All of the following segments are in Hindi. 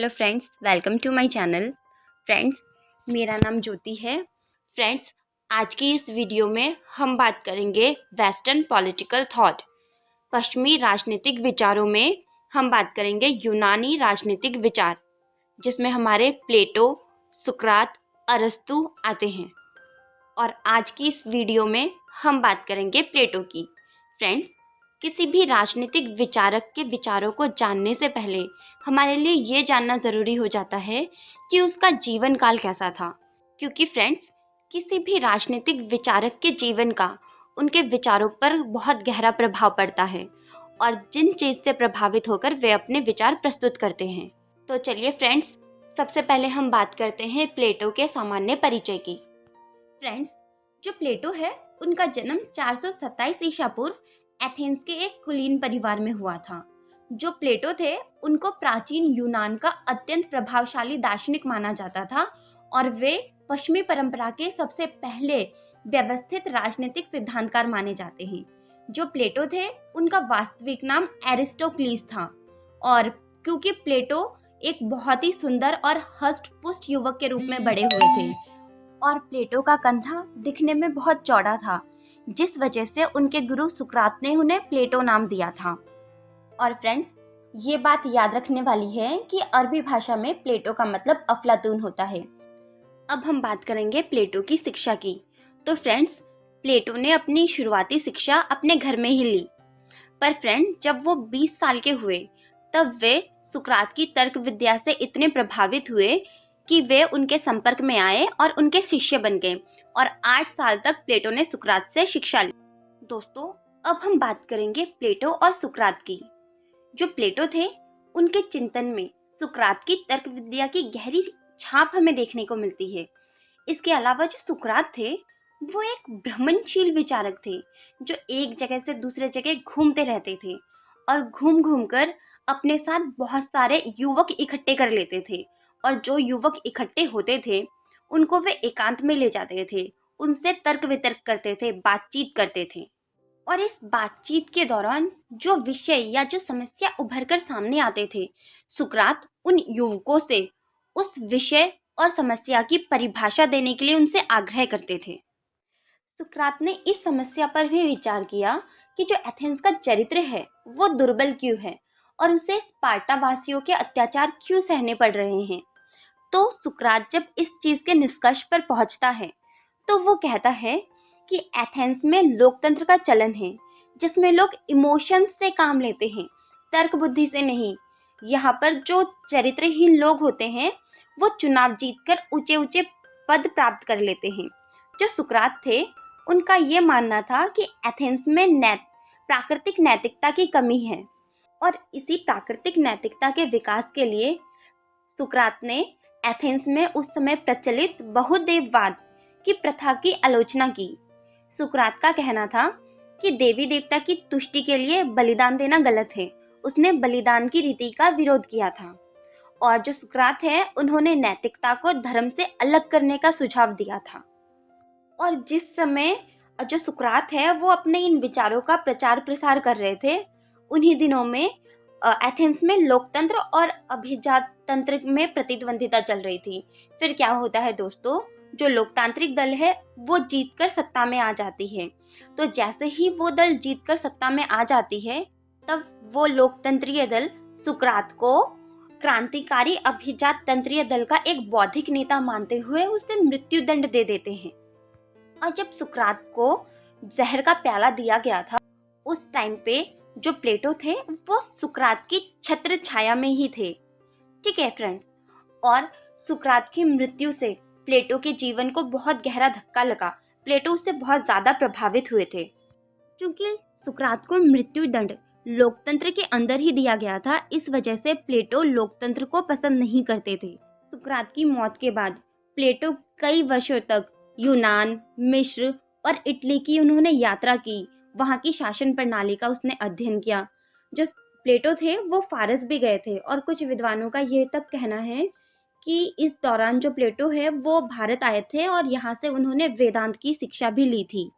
Hello friends, welcome to my channel. Friends, मेरा नाम ज्योति है। फ्रेंड्स, आज की इस वीडियो में हम बात करेंगे वेस्टर्न पॉलिटिकल थॉट, पश्चिमी राजनीतिक विचारों में हम बात करेंगे यूनानी राजनीतिक विचार, जिसमें हमारे प्लेटो, सुकरात, अरस्तु आते हैं। और आज की इस वीडियो में हम बात करेंगे प्लेटो की। फ्रेंड्स, किसी भी राजनीतिक विचारक के विचारों को जानने से पहले हमारे लिए ये जानना ज़रूरी हो जाता है कि उसका जीवन काल कैसा था, क्योंकि फ्रेंड्स, किसी भी राजनीतिक विचारक के जीवन का उनके विचारों पर बहुत गहरा प्रभाव पड़ता है और जिन चीज़ से प्रभावित होकर वे अपने विचार प्रस्तुत करते हैं। तो चलिए फ्रेंड्स, सबसे पहले हम बात करते हैं प्लेटो के सामान्य परिचय की। फ्रेंड्स, जो प्लेटो है उनका जन्म 427 ईसा पूर्व एथेंस के एक कुलीन परिवार में हुआ था। जो प्लेटो थे उनको प्राचीन यूनान का अत्यंत प्रभावशाली दार्शनिक माना जाता था और वे पश्चिमी परंपरा के सबसे पहले व्यवस्थित राजनीतिक सिद्धांतकार माने जाते हैं। जो प्लेटो थे उनका वास्तविक नाम एरिस्टोक्लीस था और क्योंकि प्लेटो एक बहुत ही सुंदर और हष्ट पुष्ट युवक के रूप में बड़े हुए थे और प्लेटो का कंधा दिखने में बहुत चौड़ा था, जिस वजह से उनके गुरु सुकरात ने उन्हें प्लेटो नाम दिया था। और फ्रेंड्स, ये बात याद रखने वाली है कि अरबी भाषा में प्लेटो का मतलब अफलातून होता है। अब हम बात करेंगे प्लेटो की शिक्षा की। तो फ्रेंड्स, प्लेटो ने अपनी शुरुआती शिक्षा अपने घर में ही ली, पर फ्रेंड जब वो 20 साल के हुए तब वे सुकरात की तर्क विद्या से इतने प्रभावित हुए कि वे उनके संपर्क में आए और उनके शिष्य बन गए और 8 साल तक प्लेटो ने सुकरात से शिक्षा ली। दोस्तों, अब हम बात करेंगे प्लेटो और सुकरात की। जो प्लेटो थे उनके चिंतन में सुकरात की तर्क विद्या की गहरी छाप हमें देखने को मिलती है। इसके अलावा जो सुकरात थे वो एक भ्रमणशील विचारक थे, जो एक जगह से दूसरे जगह घूमते रहते थे और घूम घूम कर अपने साथ बहुत सारे युवक इकट्ठे कर लेते थे और जो युवक इकट्ठे होते थे उनको वे एकांत में ले जाते थे, उनसे तर्क वितर्क करते थे, बातचीत करते थे। और इस बातचीत के दौरान जो विषय या जो समस्या उभर कर सामने आते थे, सुकरात उन युवकों से उस विषय और समस्या की परिभाषा देने के लिए उनसे आग्रह करते थे। सुकरात ने इस समस्या पर भी विचार किया कि जो एथेंस का चरित्र है वो दुर्बल क्यों है और उसे स्पार्टा वासियों के अत्याचार क्यों सहने पड़ रहे हैं। तो सुकरात जब इस चीज के निष्कर्ष पर पहुंचता है तो वो कहता है कि एथेंस में लोकतंत्र का चलन है, जिसमें लोग इमोशंस से काम लेते हैं, तर्क बुद्धि से नहीं। यहाँ पर जो चरित्रहीन लोग होते हैं वो चुनाव जीतकर ऊंचे ऊंचे पद प्राप्त कर लेते हैं। जो सुकरात थे उनका ये मानना था कि एथेंस में प्राकृतिक नैतिकता की कमी है और इसी प्राकृतिक नैतिकता के विकास के लिए सुकरात ने एथेंस में उस समय प्रचलित बहुदेववाद की प्रथा की आलोचना की। सुकरात का कहना था कि देवी देवता की तुष्टि के लिए बलिदान देना गलत है। उसने बलिदान की रीति का विरोध किया था और जो सुकरात है उन्होंने नैतिकता को धर्म से अलग करने का सुझाव दिया था। और जिस समय जो सुकरात है वो अपने इन विचारों का प्रचार प्रसार कर रहे थे, उन्हीं दिनों में एथेंस में लोकतंत्र और अभिजात तंत्र में प्रतिद्वंदिता चल रही थी। फिर क्या होता है दोस्तों, जो लोकतांत्रिक दल है वो जीतकर सत्ता में आ जाती है। तो जैसे ही वो दल जीतकर सत्ता में आ जाती है तब वो लोकतंत्रीय दल सुकरात को क्रांतिकारी अभिजात तंत्रीय दल का एक बौद्धिक नेता मानते हुए उसे मृत्युदंड दे देते हैं। और जब सुकरात को जहर का प्याला दिया गया था उस टाइम पे जो प्लेटो थे वो सुकरात की छत्र छाया में ही थे। ठीक है फ्रेंड्स, और सुकरात की मृत्यु से प्लेटो के जीवन को बहुत गहरा धक्का लगा। प्लेटो उससे बहुत ज्यादा प्रभावित हुए थे। क्योंकि सुकरात को मृत्यु दंड लोकतंत्र के अंदर ही दिया गया था, इस वजह से प्लेटो लोकतंत्र को पसंद नहीं करते थे। सुकरात की मौत के बाद प्लेटो कई वर्षों तक यूनान, मिस्र और इटली की उन्होंने यात्रा की। वहाँ की शासन प्रणाली का उसने अध्ययन किया। जो प्लेटो थे वो फारस भी गए थे और कुछ विद्वानों का ये तक कहना है कि इस दौरान जो प्लेटो है वो भारत आए थे और यहाँ से उन्होंने वेदांत की शिक्षा भी ली थी।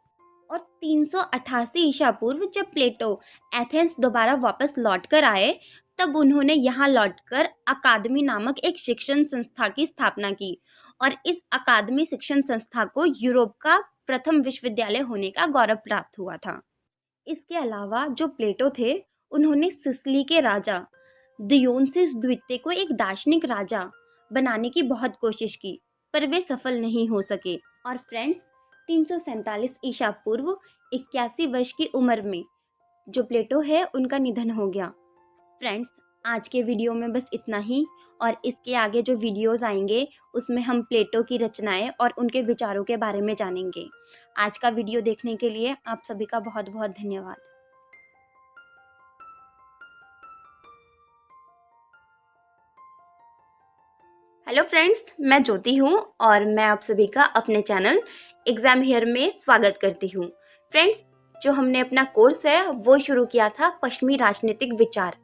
और 388 ईसा पूर्व जब प्लेटो एथेंस दोबारा वापस लौट कर आए तब उन्होंने यहाँ लौटकर अकादमी नामक एक शिक्षण संस्था की स्थापना की और इस अकादमी शिक्षण संस्था को यूरोप का प्रथम विश्वविद्यालय होने का गौरव प्राप्त हुआ था। इसके अलावा जो प्लेटो थे, उन्होंने सिसिली के राजा दियोनसिस द्वितीय को एक दार्शनिक राजा बनाने की बहुत कोशिश की, पर वे सफल नहीं हो सके। और फ्रेंड्स, 347 ईसा पूर्व 81 वर्ष की उम्र में जो प्लेटो है उनका निधन हो गया। फ्रेंड्स, आज के वीडियो में बस इतना ही, और इसके आगे जो वीडियोस आएंगे उसमें हम प्लेटो की रचनाएं और उनके विचारों के बारे में जानेंगे। आज का वीडियो देखने के लिए आप सभी का बहुत बहुत धन्यवाद। हेलो फ्रेंड्स, मैं ज्योति हूँ और मैं आप सभी का अपने चैनल एग्जाम हियर में स्वागत करती हूँ। फ्रेंड्स, जो हमने अपना कोर्स है वो शुरू किया था पश्चिमी राजनीतिक विचार,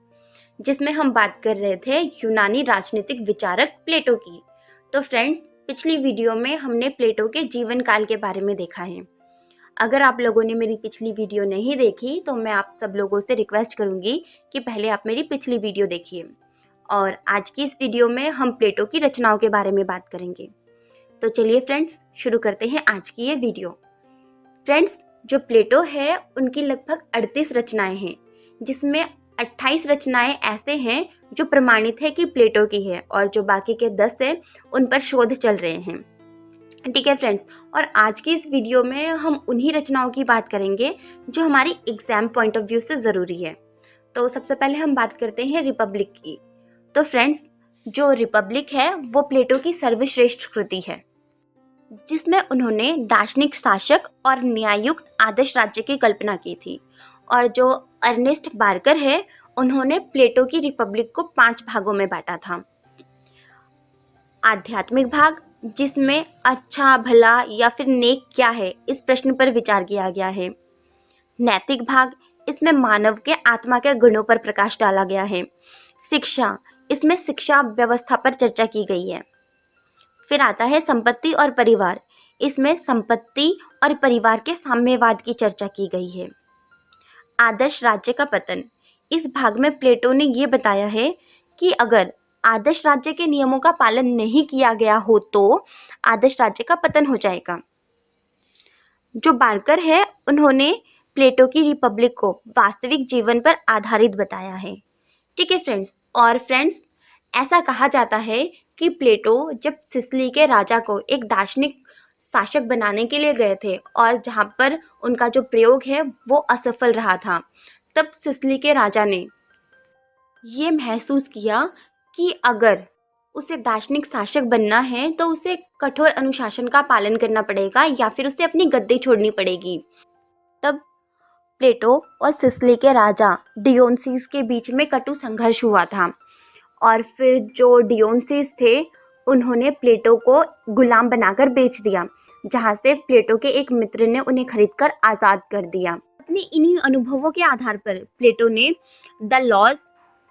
जिसमें हम बात कर रहे थे यूनानी राजनीतिक विचारक प्लेटो की। तो फ्रेंड्स, पिछली वीडियो में हमने प्लेटो के जीवन काल के बारे में देखा है। अगर आप लोगों ने मेरी पिछली वीडियो नहीं देखी तो मैं आप सब लोगों से रिक्वेस्ट करूंगी कि पहले आप मेरी पिछली वीडियो देखिए। और आज की इस वीडियो में हम प्लेटो की रचनाओं के बारे में बात करेंगे। तो चलिए फ्रेंड्स, शुरू करते हैं आज की ये वीडियो। फ्रेंड्स, जो प्लेटो है उनकी लगभग 38 रचनाएं हैं, जिसमें 28 रचनाएं ऐसे हैं जो प्रमाणित है कि प्लेटो की है, और जो बाकी के 10 है उन पर शोध चल रहे हैं। ठीक है फ्रेंड्स, और आज की इस वीडियो में हम उन्हीं रचनाओं की बात करेंगे जो हमारी एग्जाम पॉइंट ऑफ व्यू से ज़रूरी है। तो सबसे पहले हम बात करते हैं रिपब्लिक की। तो फ्रेंड्स, जो रिपब्लिक है वो प्लेटो की सर्वश्रेष्ठ कृति है, जिसमें उन्होंने दार्शनिक शासक और न्यायुक्त आदर्श राज्य की कल्पना की थी। और जो अर्नेस्ट बार्कर है, उन्होंने प्लेटो की रिपब्लिक को 5 भागों में बांटा था। आध्यात्मिक भाग, जिसमें अच्छा भला या फिर नेक क्या है इस प्रश्न पर विचार किया गया है। नैतिक भाग, इसमें मानव के आत्मा के गुणों पर प्रकाश डाला गया है। शिक्षा, इसमें शिक्षा व्यवस्था पर चर्चा की गई है। फिर आता है संपत्ति और परिवार, इसमें संपत्ति और परिवार के साम्यवाद की चर्चा की गई है। आदर्श राज्य का पतन, इस भाग में प्लेटो ने ये बताया है कि अगर आदर्श राज्य के नियमों का पालन नहीं किया गया हो तो आदर्श राज्य का पतन हो जाएगा। जो बार्कर है, उन्होंने प्लेटो की रिपब्लिक को वास्तविक जीवन पर आधारित बताया है। ठीक है फ्रेंड्स, और फ्रेंड्स, ऐसा कहा जाता है कि प्लेटो जब सिसिली के राजा को एक दार्शनिक शासक बनाने के लिए गए थे और जहाँ पर उनका जो प्रयोग है वो असफल रहा था, तब सिसिली के राजा ने ये महसूस किया कि अगर उसे दार्शनिक शासक बनना है तो उसे कठोर अनुशासन का पालन करना पड़ेगा या फिर उसे अपनी गद्दी छोड़नी पड़ेगी। तब प्लेटो और सिसिली के राजा डियोनसिस के बीच में कटु संघर्ष हुआ था, और फिर जो डियोनसिस थे उन्होंने प्लेटो को गुलाम बनाकर बेच दिया, जहाँ से प्लेटो के एक मित्र ने उन्हें खरीदकर आज़ाद कर दिया। अपने इन्हीं अनुभवों के आधार पर प्लेटो ने द लॉज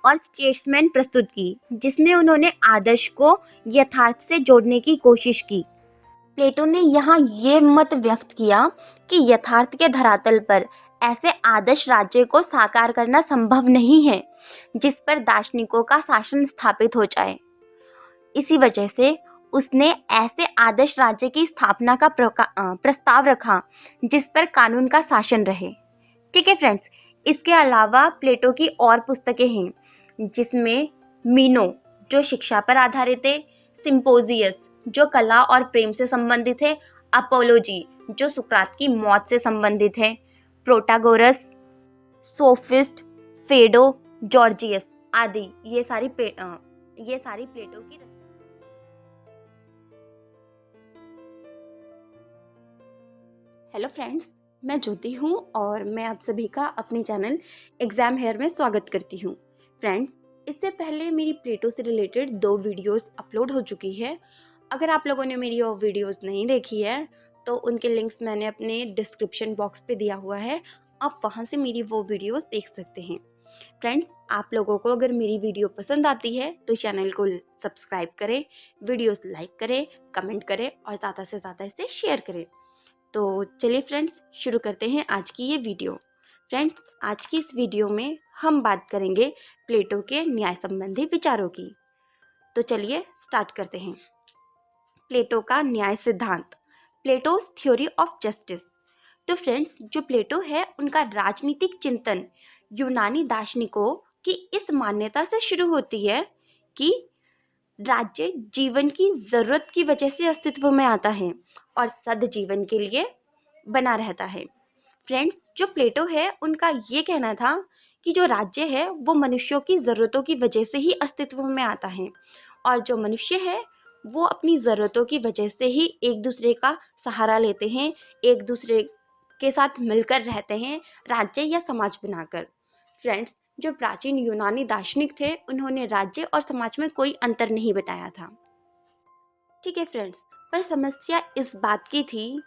और स्टेट्समैन प्रस्तुत की, जिसमें उन्होंने आदर्श को यथार्थ से जोड़ने की कोशिश की। प्लेटो ने यहाँ ये मत व्यक्त किया कि यथार्थ के धरातल पर ऐसे आदर्श राज्य को साकार करना संभव नहीं है जिस पर दार्शनिकों का शासन स्थापित हो जाए। इसी वजह से उसने ऐसे आदर्श राज्य की स्थापना का प्रस्ताव रखा जिस पर कानून का शासन रहे। ठीक है फ्रेंड्स, इसके अलावा प्लेटो की और पुस्तकें हैं, जिसमें मीनो जो शिक्षा पर आधारित है, सिम्पोजियस जो कला और प्रेम से संबंधित है, अपोलोजी जो सुकरात की मौत से संबंधित है, प्रोटागोरस, सोफिस्ट, फेडो, जॉर्जियस आदि ये सारी प्लेटो की। हेलो फ्रेंड्स, मैं ज्योति हूँ और मैं आप सभी का अपने चैनल एग्जाम हेयर में स्वागत करती हूँ। फ्रेंड्स, इससे पहले मेरी प्लेटो से रिलेटेड 2 वीडियोस अपलोड हो चुकी है। अगर आप लोगों ने मेरी वो वीडियोस नहीं देखी है तो उनके लिंक्स मैंने अपने डिस्क्रिप्शन बॉक्स पे दिया हुआ है, आप वहाँ से मेरी वो वीडियोस देख सकते हैं। फ्रेंड्स, आप लोगों को अगर मेरी वीडियो पसंद आती है तो चैनल को सब्सक्राइब करें, वीडियोस लाइक करें, कमेंट करें और ज़्यादा से ज़्यादा इसे शेयर करें। तो चलिए फ्रेंड्स, शुरू करते हैं आज की ये वीडियो। फ्रेंड्स, आज की इस वीडियो में हम बात करेंगे प्लेटो के न्याय संबंधी विचारों की। तो चलिए स्टार्ट करते हैं। प्लेटो का न्याय सिद्धांत, प्लेटोज थ्योरी ऑफ जस्टिस। तो फ्रेंड्स, जो प्लेटो है उनका राजनीतिक चिंतन यूनानी दार्शनिकों की इस मान्यता से शुरू होती है कि राज्य जीवन की जरूरत की वजह से अस्तित्व में आता है और सद जीवन के लिए बना रहता है। फ्रेंड्स, जो प्लेटो है उनका ये कहना था कि जो राज्य है वो मनुष्यों की ज़रूरतों की वजह से ही अस्तित्व में आता है और जो मनुष्य है वो अपनी ज़रूरतों की वजह से ही एक दूसरे का सहारा लेते हैं, एक दूसरे के साथ मिलकर रहते हैं राज्य या समाज बनाकर। फ्रेंड्स, जो प्राचीन यूनानी दार्शनिक थे उन्होंने राज्य और समाज में कोई अंतर नहीं बताया था। ठीक है फ्रेंड्स, पर समस्या इस बात की थी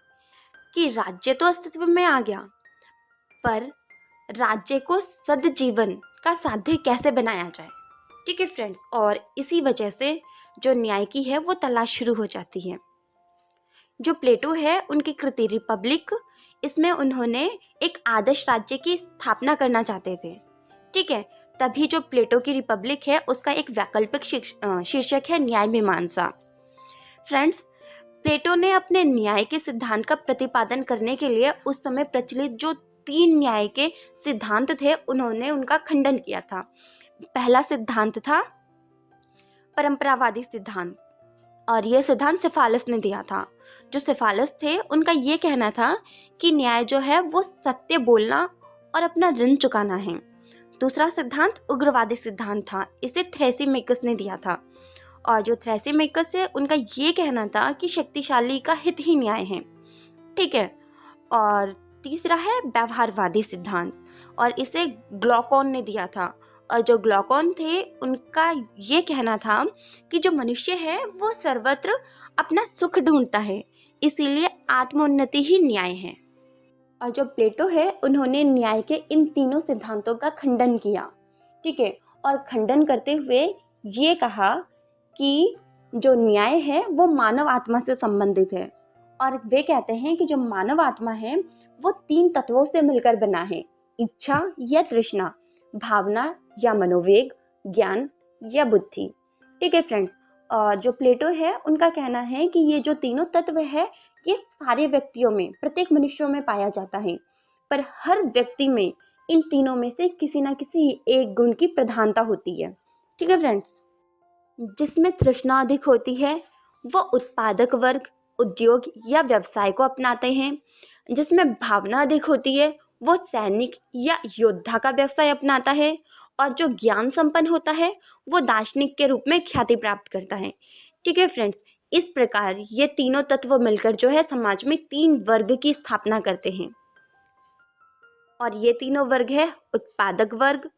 कि राज्य तो अस्तित्व में आ गया, पर राज्य को सदजीवन का साध्य कैसे बनाया जाए। ठीक है फ्रेंड्स, और इसी वजह से जो न्याय की है वो तलाश शुरू हो जाती है। जो प्लेटो है उनकी कृति रिपब्लिक, इसमें उन्होंने एक आदर्श राज्य की स्थापना करना चाहते थे। ठीक है, तभी जो प्लेटो की रिपब्लिक है उसका एक वैकल्पिक शीर्षक है न्याय मीमांसा। फ्रेंड्स, प्लेटो ने अपने न्याय के सिद्धांत का प्रतिपादन करने के लिए उस समय प्रचलित जो 3 न्याय के सिद्धांत थे उन्होंने उनका खंडन किया था। पहला सिद्धांत था परंपरावादी सिद्धांत और यह सिद्धांत सिफालस ने दिया था। जो सिफालस थे उनका ये कहना था कि न्याय जो है वो सत्य बोलना और अपना ऋण चुकाना है। दूसरा सिद्धांत उग्रवादी सिद्धांत था, इसे थ्रेसिमेकस ने दिया था और जो थ्रेसिमेकस है उनका ये कहना था कि शक्तिशाली का हित ही न्याय है। ठीक है, और तीसरा है व्यवहारवादी सिद्धांत और इसे ग्लॉकॉन ने दिया था और जो ग्लॉकॉन थे उनका ये कहना था कि जो मनुष्य है वो सर्वत्र अपना सुख ढूंढता है, इसीलिए आत्मोन्नति ही न्याय है। और जो प्लेटो है उन्होंने न्याय के इन तीनों सिद्धांतों का खंडन किया। ठीक है, और खंडन करते हुए ये कहा कि जो न्याय है वो मानव आत्मा से संबंधित है और वे कहते हैं कि जो मानव आत्मा है वो 3 तत्वों से मिलकर बना है, इच्छा या तृष्णा, भावना या मनोवेग, ज्ञान या बुद्धि। ठीक है फ्रेंड्स, और जो प्लेटो है उनका कहना है कि ये जो तीनों तत्व है ये सारे व्यक्तियों में, प्रत्येक मनुष्यों में पाया जाता है, पर हर व्यक्ति में इन तीनों में से किसी ना किसी एक गुण की प्रधानता होती है। ठीक है फ्रेंड्स, जिसमें तृष्णा अधिक होती है वो उत्पादक वर्ग, उद्योग या व्यवसाय को अपनाते हैं। जिसमें भावना अधिक होती है वो सैनिक या योद्धा का व्यवसाय अपनाता है और जो ज्ञान संपन्न होता है वो दार्शनिक के रूप में ख्याति प्राप्त करता है। ठीक है फ्रेंड्स, इस प्रकार ये तीनों तत्व मिलकर जो है समाज में 3 वर्ग की स्थापना करते हैं और ये तीनों वर्ग है उत्पादक वर्ग,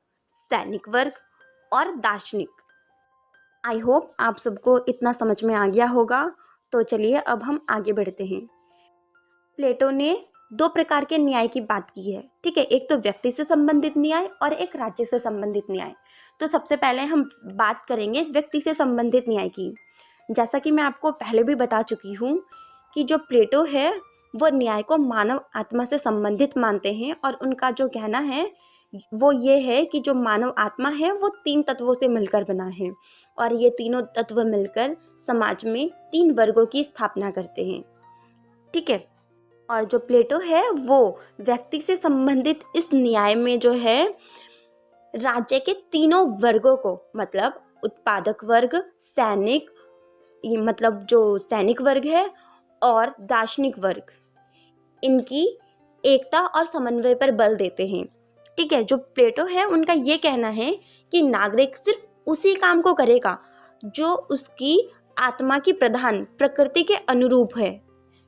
सैनिक वर्ग और दार्शनिक। आई होप आप सबको इतना समझ में आ गया होगा। तो चलिए अब हम आगे बढ़ते हैं। प्लेटो ने 2 प्रकार के न्याय की बात की है। ठीक है, एक तो व्यक्ति से संबंधित न्याय और एक राज्य से संबंधित न्याय। तो सबसे पहले हम बात करेंगे व्यक्ति से संबंधित न्याय की। जैसा कि मैं आपको पहले भी बता चुकी हूँ कि जो प्लेटो है वो न्याय को मानव आत्मा से संबंधित मानते हैं और उनका जो कहना है वो ये है कि जो मानव आत्मा है वो 3 तत्वों से मिलकर बना है और ये तीनों तत्व मिलकर समाज में 3 वर्गों की स्थापना करते हैं। ठीक है, और जो प्लेटो है वो व्यक्ति से संबंधित इस न्याय में जो है राज्य के तीनों वर्गों को, मतलब उत्पादक वर्ग, सैनिक, मतलब जो सैनिक वर्ग है और दार्शनिक वर्ग, इनकी एकता और समन्वय पर बल देते हैं। ठीक है, जो प्लेटो है उनका ये कहना है कि नागरिक सिर्फ उसी काम को करेगा जो उसकी आत्मा की प्रधान प्रकृति के अनुरूप है।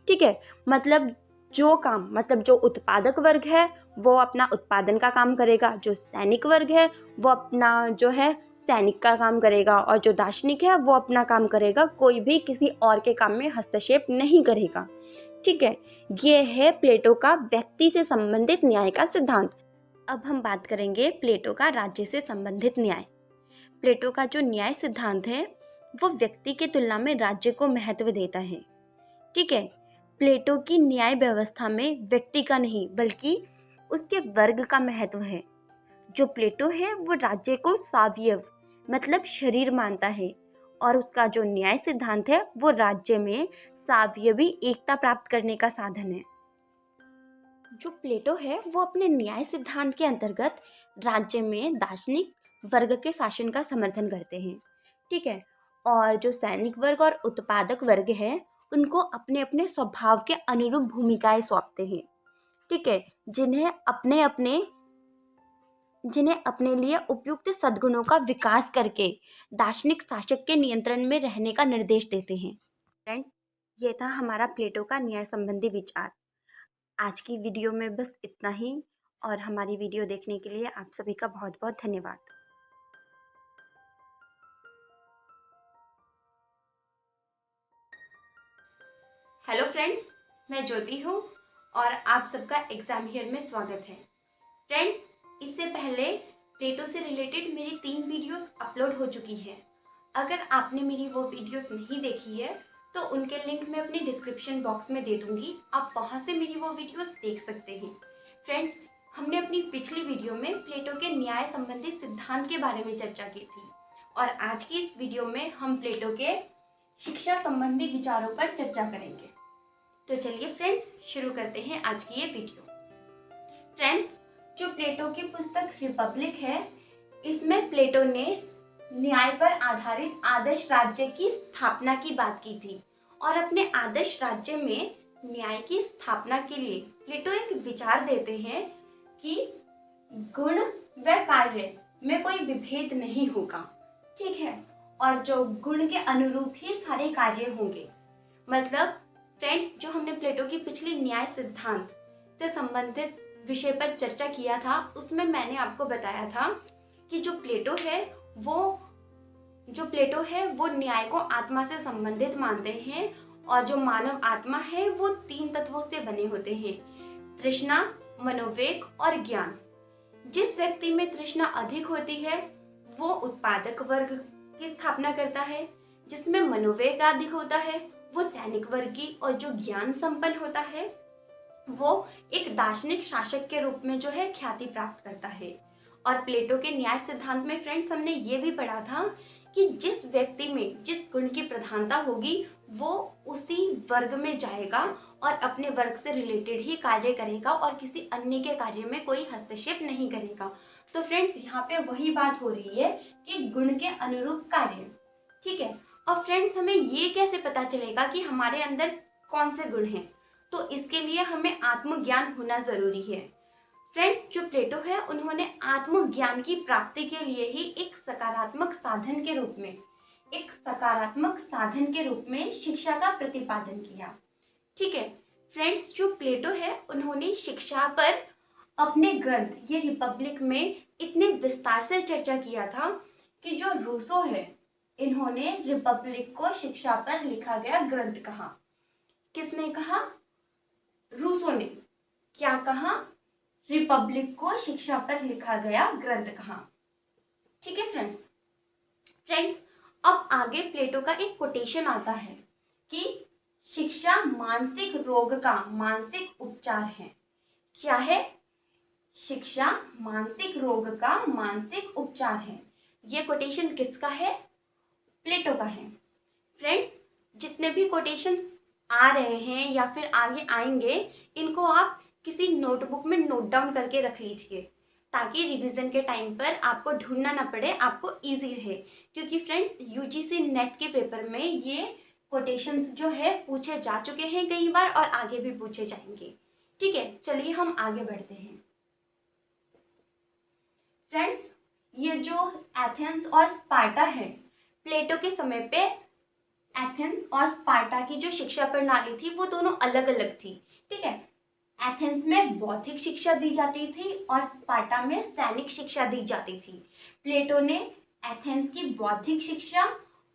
ठीक है, मतलब जो काम, मतलब जो उत्पादक वर्ग है वो अपना उत्पादन का काम करेगा, जो सैनिक वर्ग है वो अपना जो है सैनिक का काम करेगा और जो दार्शनिक है वो अपना काम करेगा, कोई भी किसी और के काम में हस्तक्षेप नहीं करेगा। ठीक है, ये है प्लेटो का व्यक्ति से संबंधित न्याय का सिद्धांत। अब हम बात करेंगे प्लेटो का राज्य से संबंधित न्याय। प्लेटो का जो न्याय सिद्धांत है वो व्यक्ति की तुलना में राज्य को महत्व देता है। ठीक है, प्लेटो की न्याय व्यवस्था में व्यक्ति का नहीं बल्कि उसके वर्ग का महत्व है। जो प्लेटो है वो राज्य को सावयव मतलब शरीर मानता है और उसका जो न्याय सिद्धांत है वो राज्य में सावयवी एकता प्राप्त करने का साधन है। जो प्लेटो है वो अपने न्याय सिद्धांत के अंतर्गत राज्य में दार्शनिक वर्ग के शासन का समर्थन करते हैं। ठीक है। और जो सैनिक वर्ग और उत्पादक वर्ग है उनको अपने अपने स्वभाव के अनुरूप भूमिकाएं सौंपते हैं। ठीक है। जिन्हें अपने लिए उपयुक्त सद्गुणों का विकास करके दार्शनिक शासक के नियंत्रण में रहने का निर्देश देते हैं। फ्रेंड्स, ये था हमारा प्लेटो का न्याय संबंधी विचार। आज की वीडियो में बस इतना ही और हमारी वीडियो देखने के लिए आप सभी का बहुत बहुत धन्यवाद। हेलो फ्रेंड्स, मैं ज्योति हूँ और आप सबका एग्जाम हियर में स्वागत है। फ्रेंड्स, इससे पहले प्लेटो से रिलेटेड मेरी 3 वीडियोस अपलोड हो चुकी हैं। अगर आपने मेरी वो वीडियोस नहीं देखी है तो उनके लिंक मैं अपनी डिस्क्रिप्शन बॉक्स में दे दूँगी, आप वहाँ से मेरी वो वीडियोस देख सकते हैं। फ्रेंड्स, हमने अपनी पिछली वीडियो में प्लेटो के न्याय संबंधी सिद्धांत के बारे में चर्चा की थी और आज की इस वीडियो में हम प्लेटो के शिक्षा संबंधी विचारों पर चर्चा करेंगे। तो चलिए फ्रेंड्स, शुरू करते हैं आज की ये वीडियो। फ्रेंड्स, जो प्लेटो की पुस्तक रिपब्लिक है, इसमें प्लेटो ने न्याय पर आधारित आदर्श राज्य की स्थापना की बात की थी और अपने आदर्श राज्य में न्याय की स्थापना के लिए प्लेटो एक विचार देते हैं कि गुण व कार्य में कोई विभेद नहीं होगा। ठीक है। और जो गुण के अनुरूप ही सारे कार्य होंगे। मतलब फ्रेंड्स, जो हमने प्लेटो की पिछली न्याय सिद्धांत से संबंधित विषय पर चर्चा किया था उसमें मैंने आपको बताया था कि जो प्लेटो है वो न्याय को आत्मा से संबंधित मानते हैं और जो मानव आत्मा है वो 3 तत्वों से बने होते हैं, तृष्णा, मनोवेग और ज्ञान। जिस व्यक्ति में तृष्णा अधिक होती है वो उत्पादक वर्ग की स्थापना करता है, जिसमें मनोवेग अधिक होता है वो सैनिक वर्ग की, और जो ज्ञान संपन्न होता है वो एक दार्शनिक शासक के रूप में जो है ख्याति प्राप्त करता है। और प्लेटो के न्याय सिद्धांत में फ्रेंड्स हमने ये भी पढ़ा था कि जिस व्यक्ति में जिस गुण की प्रधानता होगी वो उसी वर्ग में जाएगा और अपने वर्ग से रिलेटेड ही कार्य करेगा और किसी अन्य के कार्य में कोई हस्तक्षेप नहीं करेगा। तो फ्रेंड्स, यहाँ पे वही बात हो रही है कि गुण के अनुरूप कार्य। ठीक है। और फ्रेंड्स, हमें ये कैसे पता चलेगा कि हमारे अंदर कौन से गुण हैं? तो इसके लिए हमें आत्मज्ञान होना जरूरी है। फ्रेंड्स, जो प्लेटो है उन्होंने आत्मज्ञान की प्राप्ति के लिए ही एक सकारात्मक साधन के रूप में शिक्षा का प्रतिपादन किया। ठीक है। फ्रेंड्स, जो प्लेटो है उन्होंने शिक्षा पर अपने ग्रंथ ये रिपब्लिक में इतने विस्तार से चर्चा किया था कि जो रूसो है इन्होंने रिपब्लिक को शिक्षा पर लिखा गया ग्रंथ कहा। किसने कहा? रूसो ने। क्या कहा? रिपब्लिक को शिक्षा पर लिखा गया ग्रंथ कहा। ठीक है फ्रेंड्स, अब आगे प्लेटो का एक कोटेशन आता है कि शिक्षा मानसिक रोग का मानसिक उपचार है। क्या है? शिक्षा मानसिक रोग का मानसिक उपचार है। ये कोटेशन किसका है? प्लेटो का है। फ्रेंड्स, जितने भी कोटेशन आ रहे हैं या फिर आगे आएंगे इनको आप किसी नोटबुक में नोट डाउन करके रख लीजिए ताकि रिवीजन के टाइम पर आपको ढूंढना ना पड़े, आपको इजी रहे। क्योंकि फ्रेंड्स, यूजीसी नेट के पेपर में ये कोटेशंस जो है पूछे जा चुके हैं कई बार और आगे भी पूछे जाएंगे। ठीक है, चलिए हम आगे बढ़ते हैं। फ्रेंड्स, ये जो एथेंस और स्पार्टा है, प्लेटो के समय पे एथेंस और स्पार्टा की जो शिक्षा प्रणाली थी वो दोनों अलग अलग थी। ठीक है। एथेंस में बौद्धिक शिक्षा दी जाती थी और स्पार्टा में सैनिक शिक्षा दी जाती थी। प्लेटो ने एथेंस की बौद्धिक शिक्षा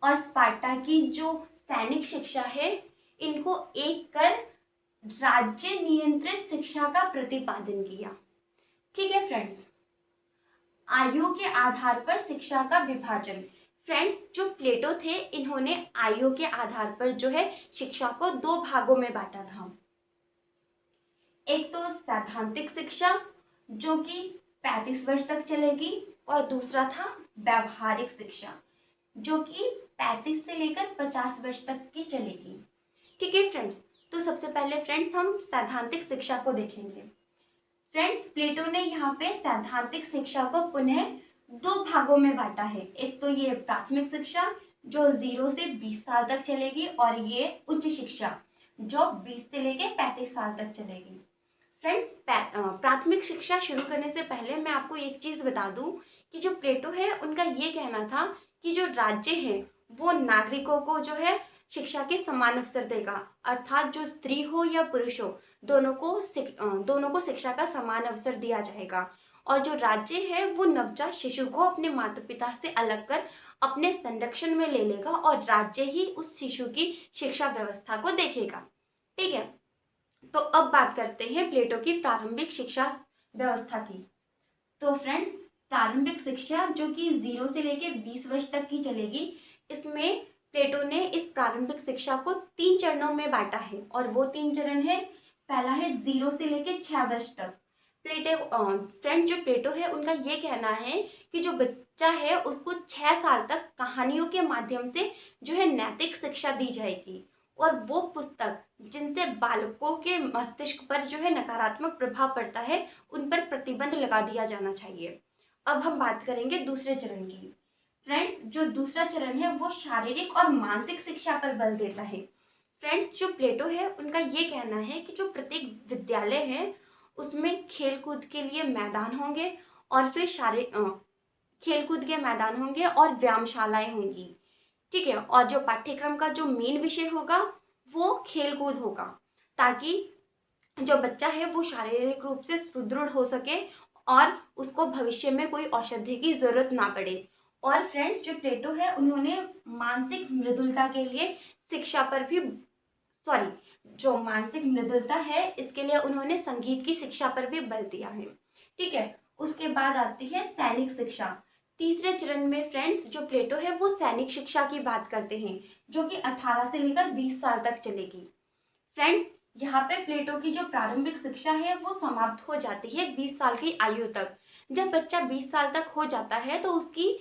और स्पार्टा की जो सैनिक शिक्षा है इनको एक कर राज्य नियंत्रित शिक्षा का प्रतिपादन किया। ठीक है फ्रेंड्स, आयु के आधार पर शिक्षा का विभाजन। फ्रेंड्स, जो प्लेटो थे इन्होंने आयु के आधार पर जो है शिक्षा को 2 भागों में बांटा था। एक तो सैद्धांतिक शिक्षा जो कि 35 वर्ष तक चलेगी, और दूसरा था व्यावहारिक शिक्षा, जो कि 35 से लेकर 50 वर्ष तक की चलेगी। ठीक है फ्रेंड्स, तो सबसे पहले फ्रेंड्स हम सैद्धांतिक शिक्षा को देखेंगे। फ्रेंड्स, प्लेटो ने यहाँ पे सैद्धांतिक शिक्षा को पुनः दो भागों में बांटा है। एक तो ये प्राथमिक शिक्षा जो 0 से 20 साल तक चलेगी, और ये उच्च शिक्षा जो 20 से लेकर 35 साल तक चलेगी। फ्रेंड्स, प्राथमिक शिक्षा शुरू करने से पहले मैं आपको एक चीज बता दूं कि जो प्लेटो है उनका ये कहना था कि जो राज्य है वो नागरिकों को जो है शिक्षा के समान अवसर देगा, अर्थात जो स्त्री हो या पुरुष हो दोनों को शिक्षा का समान अवसर दिया जाएगा। और जो राज्य है वो नवजात शिशु को अपने माता पिता से अलग कर अपने संरक्षण में ले लेगा, और राज्य ही उस शिशु की शिक्षा व्यवस्था को देखेगा। ठीक है, तो अब बात करते हैं प्लेटो की प्रारंभिक शिक्षा व्यवस्था की। तो फ्रेंड्स, प्रारंभिक शिक्षा जो कि 0 से लेकर 20 वर्ष तक की चलेगी, इसमें प्लेटो ने इस प्रारंभिक शिक्षा को 3 चरणों में बांटा है, और वो 3 चरण है। पहला है 0 से लेकर 6 वर्ष तक। फ्रेंड, जो प्लेटो है उनका ये कहना है कि जो बच्चा है उसको 6 साल तक कहानियों के माध्यम से जो है नैतिक शिक्षा दी जाएगी, और वो पुस्तक जिनसे बालकों के मस्तिष्क पर जो है नकारात्मक प्रभाव पड़ता है उन पर प्रतिबंध लगा दिया जाना चाहिए। अब हम बात करेंगे दूसरे चरण की। फ्रेंड्स, जो दूसरा चरण है वो शारीरिक और मानसिक शिक्षा पर बल देता है। फ्रेंड्स, जो प्लेटो है उनका ये कहना है कि जो प्रत्येक विद्यालय है उसमें खेलकूद के लिए मैदान होंगे, और फिर खेलकूद के मैदान होंगे और व्यायामशालाएं होंगी। ठीक है, और जो पाठ्यक्रम का जो मेन विषय होगा वो खेलकूद होगा, ताकि जो बच्चा है वो शारीरिक रूप से सुदृढ़ हो सके और उसको भविष्य में कोई औषधि की जरूरत ना पड़े। और फ्रेंड्स, जो प्लेटो है उन्होंने मानसिक मृदुलता के लिए शिक्षा पर भी जो मानसिक मृदुलता है इसके लिए उन्होंने संगीत की शिक्षा पर भी बल दिया है। ठीक है, उसके बाद आती है सैनिक शिक्षा। तीसरे चरण में फ्रेंड्स, जो प्लेटो है वो सैनिक शिक्षा की बात करते हैं, जो कि 18 से लेकर 20 साल तक चलेगी। फ्रेंड्स, यहाँ पे प्लेटो की जो प्रारंभिक शिक्षा है वो समाप्त हो जाती है 20 साल की आयु तक। जब बच्चा 20 साल तक हो जाता है तो उसकी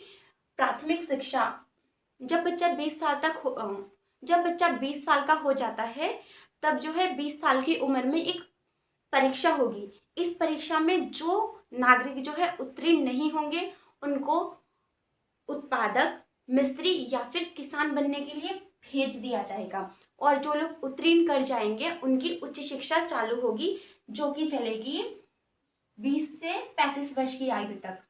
प्राथमिक शिक्षा, जब बच्चा 20 साल का हो जाता है तब जो है 20 साल की उम्र में एक परीक्षा होगी। इस परीक्षा में जो नागरिक जो है उत्तीर्ण नहीं होंगे उनको उत्पादक, मिस्त्री या फिर किसान बनने के लिए भेज दिया जाएगा, और जो लोग उत्तीर्ण कर जाएंगे उनकी उच्च शिक्षा चालू होगी, जो कि चलेगी 20 से 35 वर्ष की आयु तक।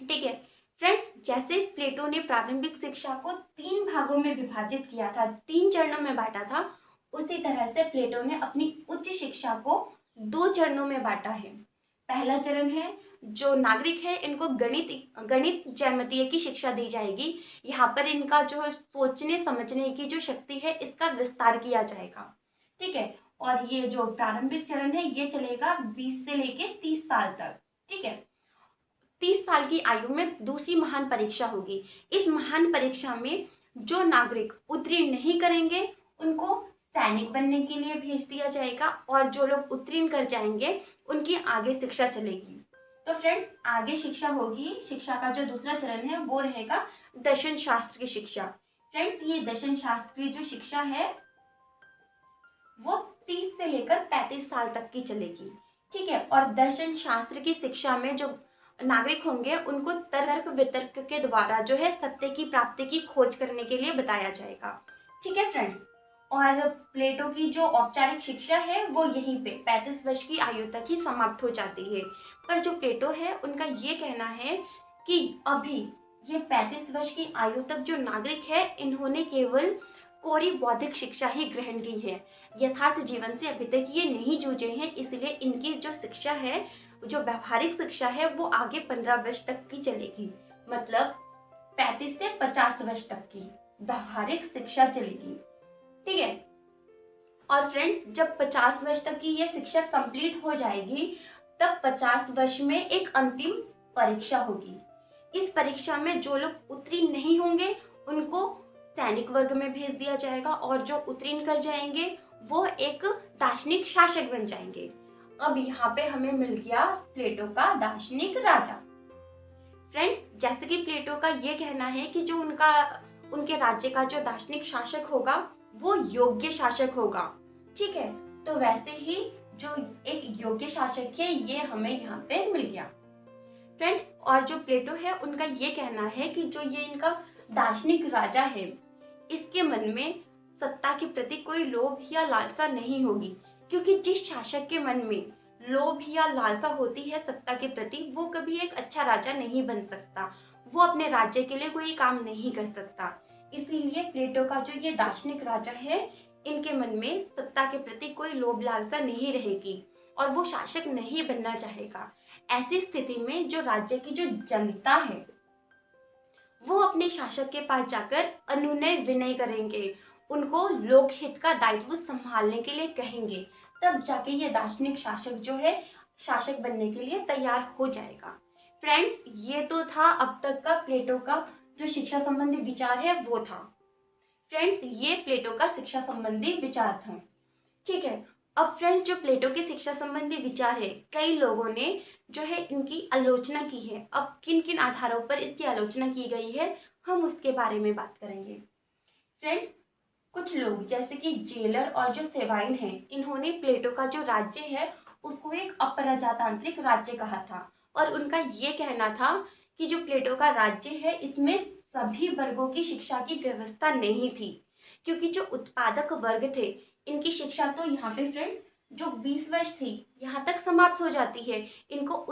ठीक है फ्रेंड्स, जैसे प्लेटो ने प्रारंभिक शिक्षा को 3 भागों में विभाजित किया था, 3 चरणों में बांटा था, उसी तरह से प्लेटो ने अपनी उच्च शिक्षा को 2 चरणों में बांटा है। पहला चरण है जो नागरिक है इनको गणित ज्यामितीय की शिक्षा दी जाएगी। यहाँ पर इनका जो सोचने समझने की जो शक्ति है इसका विस्तार किया जाएगा। ठीक है, और ये जो प्रारंभिक चरण है ये चलेगा 20 से लेके 30 साल तक। ठीक है, 30 साल की आयु में दूसरी महान परीक्षा होगी। इस महान परीक्षा में जो नागरिक उत्तीर्ण नहीं करेंगे उनको सैनिक बनने के लिए भेज दिया जाएगा, और जो लोग उत्तीर्ण कर जाएंगे उनकी आगे शिक्षा चलेगी। तो फ्रेंड्स, आगे शिक्षा होगी, शिक्षा का जो दूसरा चरण है वो रहेगा दर्शन शास्त्र की शिक्षा। फ्रेंड्स, ये दर्शन शास्त्र की जो शिक्षा है वो 30 से लेकर 35 साल तक की चलेगी। ठीक है, और दर्शन शास्त्र की शिक्षा में जो नागरिक होंगे उनको तर्क वितर्क के द्वारा जो है सत्य की प्राप्ति की खोज करने के लिए बताया जाएगा। ठीक है फ्रेंड्स, और प्लेटो की जो औपचारिक शिक्षा है वो यहीं पे 35 वर्ष की आयु तक ही समाप्त हो जाती है। पर जो प्लेटो है उनका ये कहना है कि अभी ये 35 वर्ष की आयु तक जो नागरिक है इन्होंने केवल कोरी बौद्धिक शिक्षा ही ग्रहण की है, यथार्थ जीवन से अभी तक ये नहीं जूझे हैं, इसलिए इनकी जो शिक्षा है, जो व्यावहारिक शिक्षा है वो आगे 15 वर्ष तक की चलेगी, मतलब 35 से 50 वर्ष तक की व्यावहारिक शिक्षा चलेगी। ठीक है, और फ्रेंड्स, जब 50 वर्ष तक की ये शिक्षा कंप्लीट हो जाएगी तब 50 वर्ष में एक अंतिम परीक्षा होगी। इस परीक्षा में जो लोग उत्तीर्ण नहीं होंगे उनको सैनिक वर्ग में भेज दिया जाएगा, और जो उत्तीर्ण कर जाएंगे वो एक दार्शनिक शासक बन जाएंगे। अब यहाँ पे हमें मिल गया प्लेटो का दार्शनिक राजा। फ्रेंड्स, जैसे कि प्लेटो का ये कहना है कि जो उनके राज्य का जो दार्शनिक शासक होगा वो योग्य शासक होगा। ठीक है, तो वैसे ही जो एक योग्य शासक है ये हमें यहाँ पे मिल गया। फ्रेंड्स, और जो प्लेटो है उनका ये कहना है कि जो ये इनका दार्शनिक राजा है इसके मन में सत्ता के प्रति कोई लोभ या लालसा नहीं होगी, क्योंकि जिस शासक के मन में लोभ या लालसा होती है सत्ता के प्रति वो कभी एक अच्छा राजा नहीं बन सकता, वो अपने राज्य के लिए कोई काम नहीं कर सकता। इसीलिए प्लेटो का जो ये दार्शनिक राजा है इनके मन में सत्ता के प्रति कोई लोभ लालसा नहीं रहेगी और वो शासक नहीं बनना चाहेगा। ऐसी स्थिति में जो राज्य की जो जनता है वो अपने शासक के पास जाकर अनुनय विनय करेंगे, उनको लोकहित का दायित्व संभालने के लिए कहेंगे, तब जाके ये दार्शनिक शासक जो है शासक बनने के लिए तैयार हो जाएगा। फ्रेंड्स, ये तो था अब तक का प्लेटो का जो शिक्षा संबंधी विचार है वो था। फ्रेंड्स, ये प्लेटो का शिक्षा संबंधी विचार था। ठीक है, अब फ्रेंड्स जो प्लेटो के शिक्षा संबंधी विचार है कई लोगों ने जो है इनकी आलोचना की है। अब किन किन आधारों पर इसकी आलोचना की गई है हम उसके बारे में बात करेंगे। फ्रेंड्स, कुछ लोग जैसे कि जेलर और जो सेवाइन है इन्होंने प्लेटो का जो राज्य है उसको एक अप्रजातांत्रिक राज्य कहा था और उनका ये कहना था कि जो प्लेटो का राज्य है इसमें सभी वर्गों की शिक्षा की व्यवस्था नहीं थी, क्योंकि जो उत्पादक वर्ग थे इनकी शिक्षा तो यहाँ पे फ्रेंड्स जो 20 वर्ष थी यहाँ तक समाप्त हो जाती है। इनको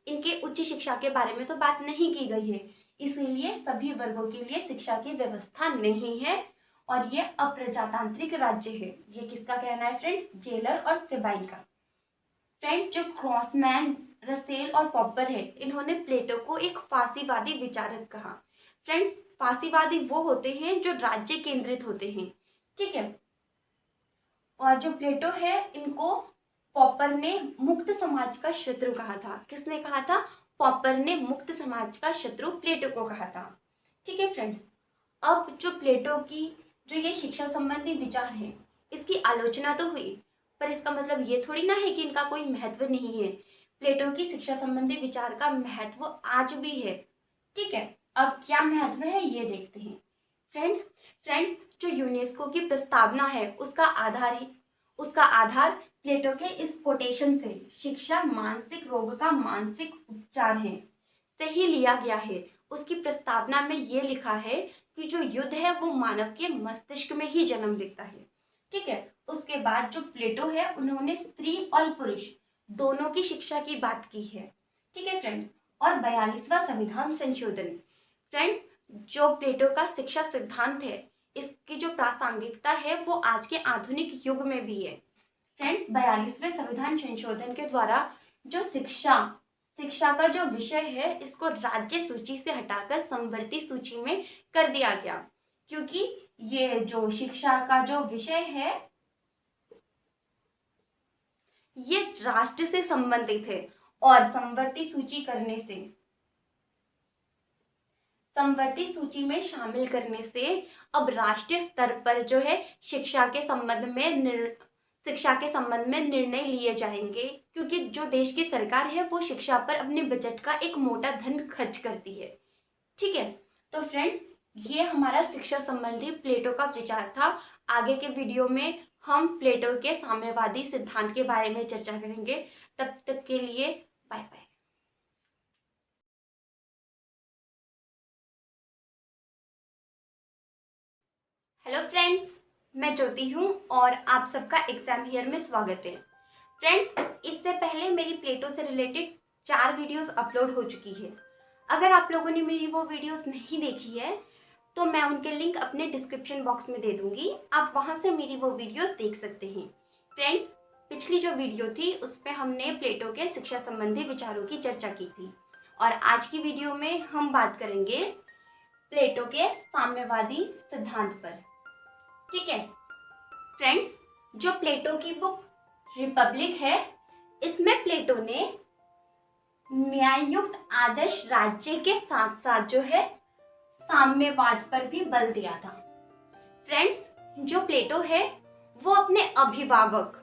इनके उच्च शिक्षा के बारे में तो बात नहीं की गई है, इसीलिए सभी वर्गों के लिए शिक्षा की व्यवस्था नहीं है और ये अप्रजातांत्रिक राज्य है। ये किसका कहना है फ्रेंड्स? जेलर और सेबाइन का। फ्रेंड्स, जो क्रॉसमैन, रसेल और पॉपर है इन्होंने प्लेटो को एक फांसीवादी विचारक कहा। फ्रेंड्स, फांसीवादी वो होते हैं जो राज्य केंद्रित होते हैं। ठीक है, और जो प्लेटो है इनको पॉपर ने मुक्त समाज का शत्रु कहा था। किसने कहा था? पॉपर ने मुक्त समाज का शत्रु प्लेटो को कहा था। ठीक है फ्रेंड्स, अब जो प्लेटो की जो ये शिक्षा संबंधी विचार है इसकी आलोचना तो हुई, पर इसका मतलब ये थोड़ी ना है कि इनका कोई महत्व नहीं है। प्लेटो की शिक्षा संबंधी विचार का महत्व आज भी है। ठीक है, अब क्या महत्व है ये देखते हैं। फ्रेंड्स, जो यूनेस्को की प्रस्तावना है उसका आधार प्लेटो के इस कोटेशन से शिक्षा मानसिक रोग का मानसिक उपचार है से ही लिया गया है। उसकी प्रस्तावना में ये लिखा है कि जो युद्ध है वो मानव के मस्तिष्क में ही जन्म लेता है। ठीक है, उसके बाद जो प्लेटो है उन्होंने स्त्री और पुरुष दोनों की शिक्षा की बात की है। ठीक है फ्रेंड्स, और 42वां संविधान संशोधन। फ्रेंड्स, जो प्लेटो का शिक्षा सिद्धांत है इसकी जो प्रासंगिकता है वो आज के आधुनिक युग में भी है। फ्रेंड्स, 42वें संविधान संशोधन के द्वारा जो शिक्षा का जो विषय है इसको राज्य सूची से हटाकर संवर्ती सूची में कर दिया गया, क्योंकि ये जो शिक्षा का जो विषय है ये राष्ट्र से संबंधित है और संवर्ती सूची में शामिल करने से अब राष्ट्रीय स्तर पर जो है शिक्षा के संबंध में निर्णय लिए जाएंगे, क्योंकि जो देश की सरकार है वो शिक्षा पर अपने बजट का एक मोटा धन खर्च करती है। ठीक है, तो फ्रेंड्स ये हमारा शिक्षा संबंधी प्लेटो का विचार था। आगे के वीडियो में हम प्लेटो के साम्यवादी सिद्धांत के बारे में चर्चा करेंगे। तब तक के लिए बाय बाय। हेलो फ्रेंड्स, मैं ज्योति हूँ और आप सबका एग्जाम हियर में स्वागत है। फ्रेंड्स, इससे पहले मेरी प्लेटो से रिलेटेड 4 वीडियोस अपलोड हो चुकी है। अगर आप लोगों ने मेरी वो वीडियोस नहीं देखी है तो मैं उनके लिंक अपने डिस्क्रिप्शन बॉक्स में दे दूंगी, आप वहां से मेरी वो वीडियोस देख सकते हैं। फ्रेंड्स, पिछली जो वीडियो थी उसमें हमने प्लेटो के शिक्षा संबंधी विचारों की चर्चा की थी और आज की वीडियो में हम बात करेंगे प्लेटो के साम्यवादी सिद्धांत पर। ठीक है फ्रेंड्स, जो प्लेटो की बुक रिपब्लिक है इसमें प्लेटो ने न्याययुक्त आदर्श राज्य के साथ साथ जो है साम्यवाद पर भी बल दिया था। फ्रेंड्स, जो प्लेटो है वो अपने अभिभावक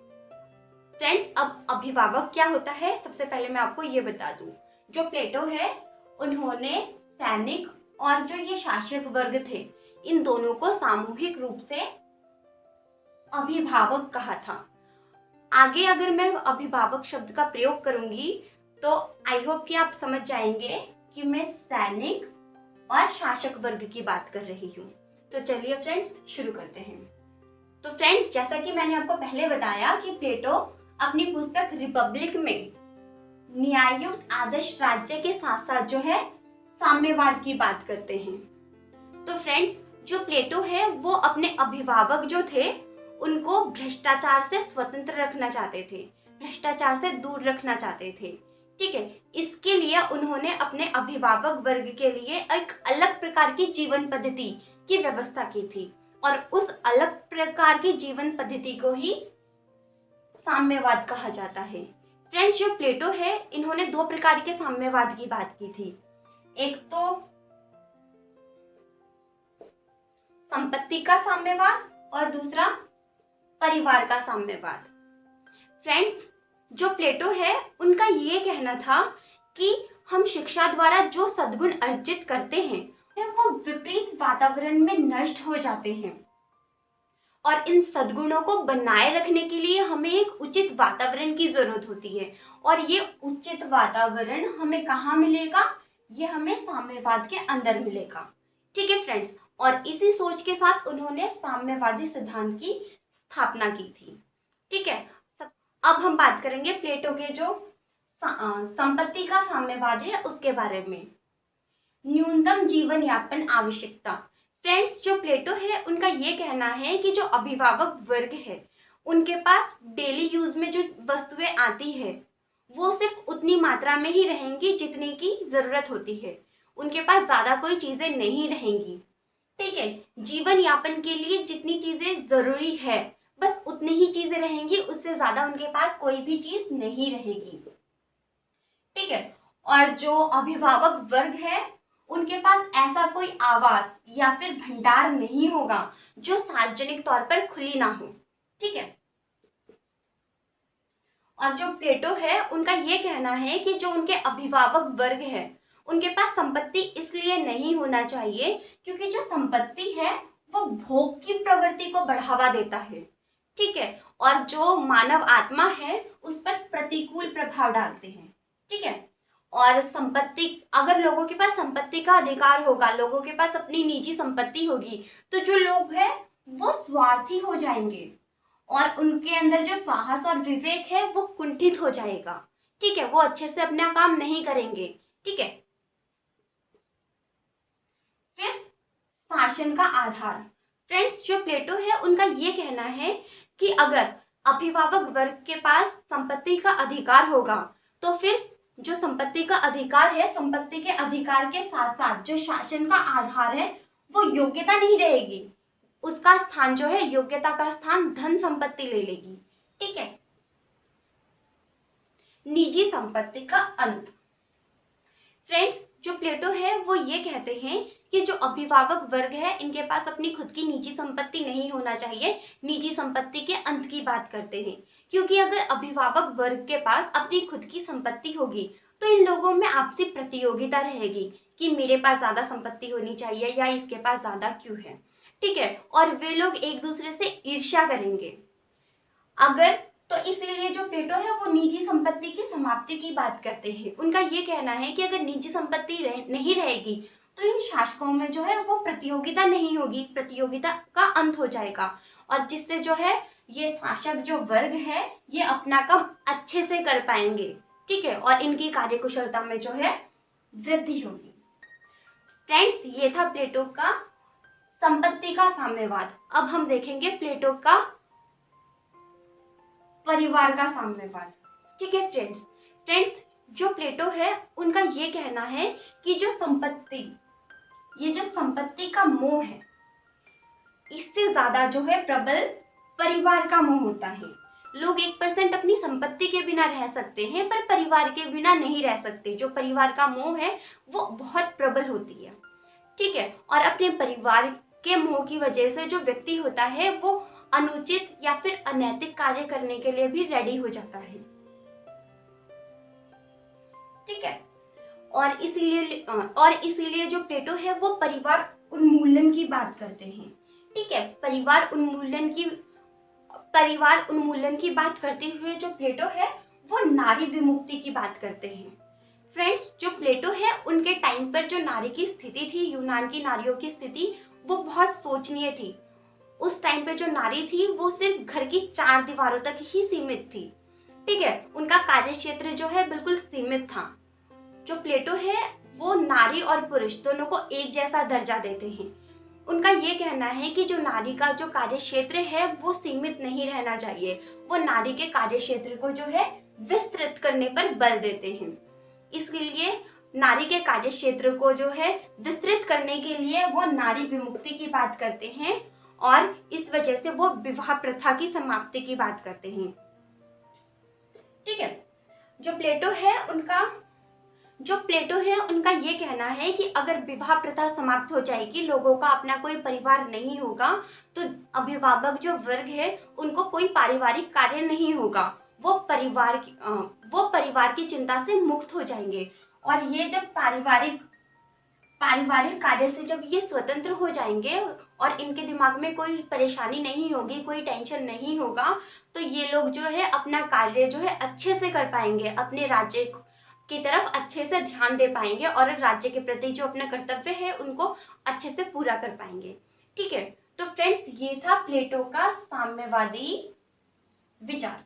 फ्रेंड्स, अब अभिभावक क्या होता है सबसे पहले मैं आपको ये बता दूं। जो प्लेटो है उन्होंने सैनिक और जो ये शासक वर्ग थे इन दोनों को सामूहिक रूप से अभिभावक कहा था। आगे अगर मैं अभिभावक शब्द का प्रयोग करूंगी तो आई होप कि आप समझ जाएंगे कि मैं सैनिक और शासक वर्ग की बात कर रही हूँ। तो चलिए फ्रेंड्स शुरू करते हैं। तो फ्रेंड्स, जैसा कि मैंने आपको पहले बताया कि प्लेटो अपनी पुस्तक रिपब्लिक में न्याययुक्त आदर्श राज्य के साथ साथ जो है साम्यवाद की बात करते हैं। तो फ्रेंड्स, जो प्लेटो है वो अपने अभिभावक जो थे उनको भ्रष्टाचार से स्वतंत्र रखना चाहते थे, भ्रष्टाचार से दूर रखना चाहते थे। ठीक है, इसके लिए उन्होंने अपने अभिभावक वर्ग के लिए एक अलग प्रकार की जीवन पद्धति की व्यवस्था की थी और उस अलग प्रकार की जीवन पद्धति को ही साम्यवाद कहा जाता है। फ्रेंड्स, जो प्लेटो है इन्होंने दो प्रकार के साम्यवाद की बात की थी। एक तो संपत्ति का साम्यवाद और दूसरा परिवार का साम्यवाद। फ्रेंड्स, जो प्लेटो है उनका ये कहना था कि हम शिक्षा द्वारा जो सद्गुण अर्जित करते हैं वो विपरीत वातावरण में नष्ट हो जाते हैं और इन सद्गुणों को बनाए रखने के लिए हमें एक उचित वातावरण की जरूरत होती है और ये उचित वातावरण हमें कहाँ मिलेगा? ये हमें साम्यवाद के अंदर मिलेगा। ठीक है फ्रेंड्स, और इसी सोच के साथ उन्होंने साम्यवादी सिद्धांत की स्थापना की थी। ठीक है, अब हम बात करेंगे प्लेटो के जो संपत्ति का साम्यवाद है उसके बारे में। न्यूनतम जीवन यापन आवश्यकता। फ्रेंड्स, जो प्लेटो है उनका ये कहना है कि जो अभिभावक वर्ग है उनके पास डेली यूज में जो वस्तुएं आती है वो सिर्फ उतनी मात्रा में ही रहेंगी जितने की जरूरत होती है। उनके पास ज्यादा कोई चीजें नहीं रहेंगी। ठीक है, जीवन यापन के लिए जितनी चीजें जरूरी है बस उतनी ही चीजें रहेंगी, उससे ज्यादा उनके पास कोई भी चीज नहीं रहेगी। ठीक है, और जो अभिभावक वर्ग है उनके पास ऐसा कोई आवास या फिर भंडार नहीं होगा जो सार्वजनिक तौर पर खुली ना हो। ठीक है, और जो प्लेटो है उनका ये कहना है कि जो उनके अभिभावक वर्ग है उनके पास संपत्ति इसलिए नहीं होना चाहिए क्योंकि जो संपत्ति है वो भोग की प्रवृत्ति को बढ़ावा देता है। ठीक है, और जो मानव आत्मा है उस पर प्रतिकूल प्रभाव डालते हैं। ठीक है, और संपत्ति, अगर लोगों के पास संपत्ति का अधिकार होगा, लोगों के पास अपनी निजी संपत्ति होगी तो जो लोग हैं वो स्वार्थी हो जाएंगे और उनके अंदर जो साहस और विवेक है वो कुंठित हो जाएगा। ठीक है, वो अच्छे से अपना काम नहीं करेंगे। ठीक है, फिर शासन का आधार। फ्रेंड्स, जो प्लेटो है उनका ये कहना है कि अगर अभिभावक वर्ग के पास संपत्ति का अधिकार होगा तो फिर जो संपत्ति का अधिकार है, संपत्ति के अधिकार के साथ साथ जो शासन का आधार है वो योग्यता नहीं रहेगी, उसका स्थान जो है, योग्यता का स्थान धन संपत्ति ले लेगी। ठीक है, निजी संपत्ति का अंत। फ्रेंड्स, जो प्लेटो है वो ये कहते हैं कि जो अभिभावक वर्ग है इनके पास अपनी खुद की निजी संपत्ति नहीं होना चाहिए, निजी संपत्ति के अंत की बात करते हैं। क्योंकि अगर अभिभावक वर्ग के पास अपनी खुद की संपत्ति होगी तो इन लोगों में आपसी प्रतियोगिता रहेगी कि मेरे पास ज्यादा संपत्ति होनी चाहिए या इसके पास ज्यादा क्यों है। ठीक है, और वे लोग एक दूसरे से ईर्ष्या करेंगे। अगर तो इसीलिए जो प्लेटो है वो निजी संपत्ति की समाप्ति की बात करते हैं। उनका ये कहना है कि अगर निजी संपत्ति नहीं रहेगी तो इन शासकों में जो है वो प्रतियोगिता नहीं होगी, प्रतियोगिता का अंत हो जाएगा और जिससे जो है ये शासक जो वर्ग है ये अपना काम अच्छे से कर पाएंगे। ठीक है, और इनकी कार्यकुशलता में जो है वृद्धि होगी। फ्रेंड्स, ये था प्लेटो का संपत्ति का साम्यवाद। अब हम देखेंगे प्लेटो का परिवार का साम्यवाद। ठीक है फ्रेंड्स, जो प्लेटो है उनका ये कहना है कि जो संपत्ति, ये जो संपत्ति का मोह है इससे ज्यादा जो है प्रबल परिवार का मोह होता है। लोग 1% अपनी संपत्ति के बिना रह सकते हैं पर परिवार के बिना नहीं रह सकते। जो परिवार का मोह है वो बहुत प्रबल होती है। ठीक है, और अपने परिवार के मोह की वजह से जो व्यक्ति होता है वो अनुचित या फिर अनैतिक कार्य करने के लिए भी रेडी हो जाता है। ठीक है। और इसीलिए जो प्लेटो है वो परिवार उन्मूलन की बात करते हैं। ठीक है, परिवार उन्मूलन की बात करते हुए जो प्लेटो है वो नारी विमुक्ति की बात करते हैं। फ्रेंड्स, जो प्लेटो है उनके टाइम पर जो नारी की स्थिति थी, यूनान की नारियों की स्थिति, वो बहुत शोचनीय थी। उस टाइम पे जो नारी थी वो सिर्फ घर की 4 दीवारों तक ही सीमित थी। ठीक है, उनका कार्य क्षेत्र जो है बिल्कुल सीमित था। जो प्लेटो है वो नारी और पुरुष दोनों को एक जैसा दर्जा देते हैं। उनका ये कहना है कि जो नारी का जो कार्य क्षेत्र है वो सीमित नहीं रहना चाहिए, वो नारी के कार्य क्षेत्र को जो है विस्तृत करने पर बल देते हैं। इसलिए नारी के कार्य क्षेत्र को जो है विस्तृत करने के लिए वो नारी विमुक्ति की बात करते हैं और इस वजह से वो विवाह प्रथा की समाप्ति की बात करते हैं। ठीक है, जो प्लेटो है उनका ये कहना है कि अगर विवाह प्रथा समाप्त हो जाएगी, लोगों का अपना कोई परिवार नहीं होगा, तो अभिभावक जो वर्ग है उनको कोई पारिवारिक कार्य नहीं होगा, वो परिवार की चिंता से मुक्त हो जाएंगे। और ये जब पारिवारिक कार्य से जब ये स्वतंत्र हो जाएंगे और इनके दिमाग में कोई परेशानी नहीं होगी, कोई टेंशन नहीं होगा, तो ये लोग जो है अपना कार्य जो है अच्छे से कर पाएंगे, अपने राज्य की तरफ अच्छे से ध्यान दे पाएंगे और राज्य के प्रति जो अपना कर्तव्य है उनको अच्छे से पूरा कर पाएंगे। ठीक है, तो फ्रेंड्स, ये था प्लेटो का साम्यवादी विचार।